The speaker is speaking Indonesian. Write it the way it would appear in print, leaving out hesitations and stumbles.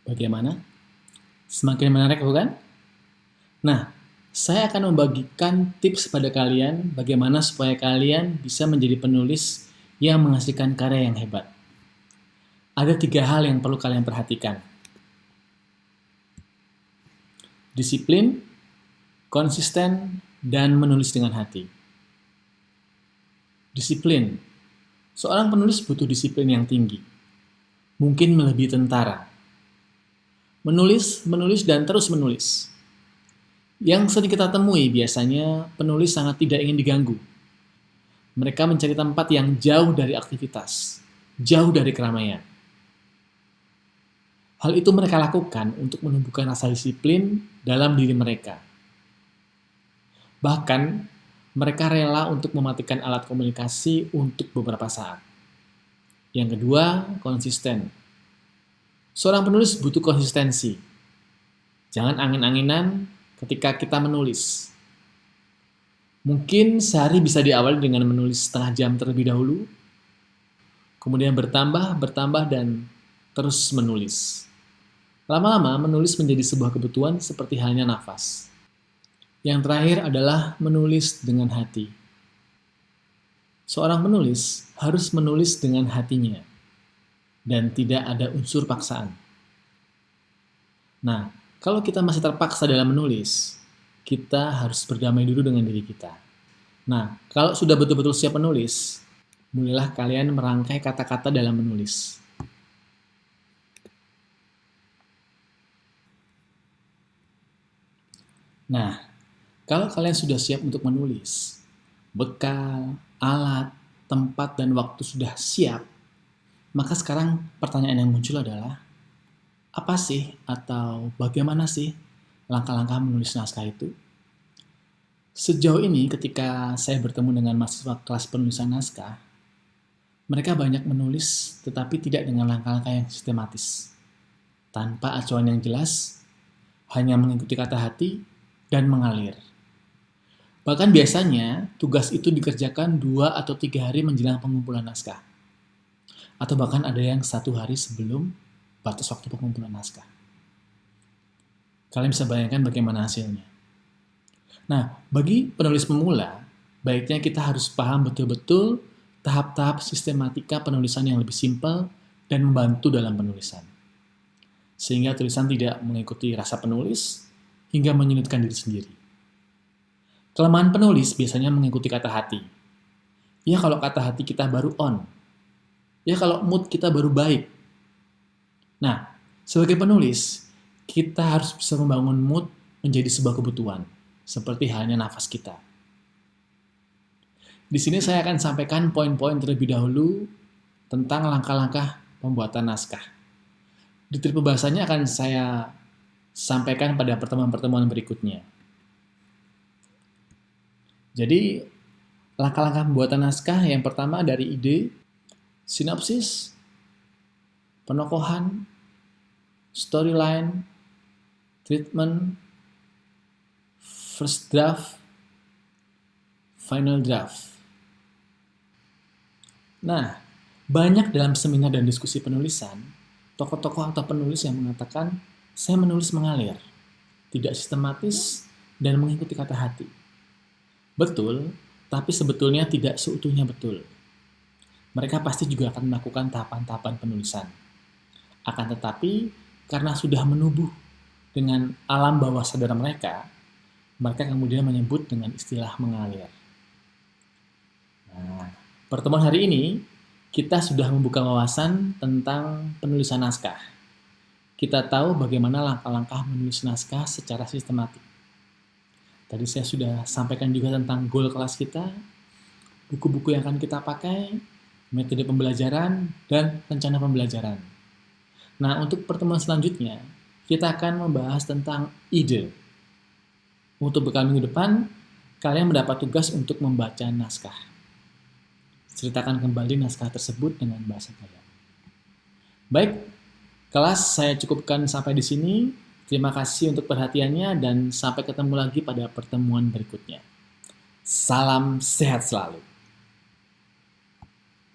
Bagaimana? Semakin menarik bukan? Nah, saya akan membagikan tips pada kalian bagaimana supaya kalian bisa menjadi penulis yang menghasilkan karya yang hebat. Ada 3 hal yang perlu kalian perhatikan. Disiplin, konsisten, dan menulis dengan hati. Disiplin. Seorang penulis butuh disiplin yang tinggi. Mungkin melebihi tentara. Menulis, dan terus menulis. Yang sering kita temui biasanya penulis sangat tidak ingin diganggu. Mereka mencari tempat yang jauh dari aktivitas, jauh dari keramaian. Hal itu mereka lakukan untuk menumbuhkan rasa disiplin dalam diri mereka. Bahkan, mereka rela untuk mematikan alat komunikasi untuk beberapa saat. Yang kedua, konsisten. Seorang penulis butuh konsistensi. Jangan angin-anginan ketika kita menulis. Mungkin sehari bisa diawali dengan menulis setengah jam terlebih dahulu, kemudian bertambah, dan terus menulis. Lama-lama, menulis menjadi sebuah kebutuhan seperti halnya nafas. Yang terakhir adalah menulis dengan hati. Seorang penulis harus menulis dengan hatinya, dan tidak ada unsur paksaan. Nah, kalau kita masih terpaksa dalam menulis, kita harus berdamai dulu dengan diri kita. Nah, kalau sudah betul-betul siap menulis, mulailah kalian merangkai kata-kata dalam menulis. Nah, kalau kalian sudah siap untuk menulis, bekal, alat, tempat, dan waktu sudah siap, maka sekarang pertanyaan yang muncul adalah, apa sih atau bagaimana sih langkah-langkah menulis naskah itu? Sejauh ini ketika saya bertemu dengan mahasiswa kelas penulisan naskah, mereka banyak menulis tetapi tidak dengan langkah-langkah yang sistematis. Tanpa acuan yang jelas, hanya mengikuti kata hati dan mengalir. Bahkan biasanya tugas itu dikerjakan 2 atau 3 hari menjelang pengumpulan naskah. Atau bahkan ada yang 1 hari sebelum batas waktu pengumpulan naskah. Kalian bisa bayangkan bagaimana hasilnya. Nah, bagi penulis pemula, baiknya kita harus paham betul-betul tahap-tahap sistematika penulisan yang lebih simpel dan membantu dalam penulisan. Sehingga tulisan tidak mengikuti rasa penulis hingga menyulitkan diri sendiri. Kelemahan penulis biasanya mengikuti kata hati. Ya kalau kata hati kita baru on. Ya kalau mood kita baru baik. Nah, sebagai penulis, kita harus bisa membangun mood menjadi sebuah kebutuhan, seperti halnya nafas kita. Di sini saya akan sampaikan poin-poin terlebih dahulu tentang langkah-langkah pembuatan naskah. Detail pembahasannya akan saya sampaikan pada pertemuan-pertemuan berikutnya. Jadi, langkah-langkah pembuatan naskah yang pertama dari ide, sinopsis, penokohan, storyline, treatment, first draft, final draft. Nah, banyak dalam seminar dan diskusi penulisan, tokoh-tokoh atau penulis yang mengatakan, saya menulis mengalir, tidak sistematis, dan mengikuti kata hati. Betul, tapi sebetulnya tidak seutuhnya betul. Mereka pasti juga akan melakukan tahapan-tahapan penulisan. Akan tetapi, karena sudah menubuh dengan alam bawah sadar mereka kemudian menyebut dengan istilah mengalir. Nah, pertemuan hari ini, kita sudah membuka wawasan tentang penulisan naskah. Kita tahu bagaimana langkah-langkah menulis naskah secara sistematik. Tadi saya sudah sampaikan juga tentang goal kelas kita, buku-buku yang akan kita pakai, metode pembelajaran, dan rencana pembelajaran. Nah, untuk pertemuan selanjutnya, kita akan membahas tentang ide. Untuk bekal minggu depan, kalian mendapat tugas untuk membaca naskah. Ceritakan kembali naskah tersebut dengan bahasa kalian. Baik, kelas saya cukupkan sampai di sini. Terima kasih untuk perhatiannya dan sampai ketemu lagi pada pertemuan berikutnya. Salam sehat selalu.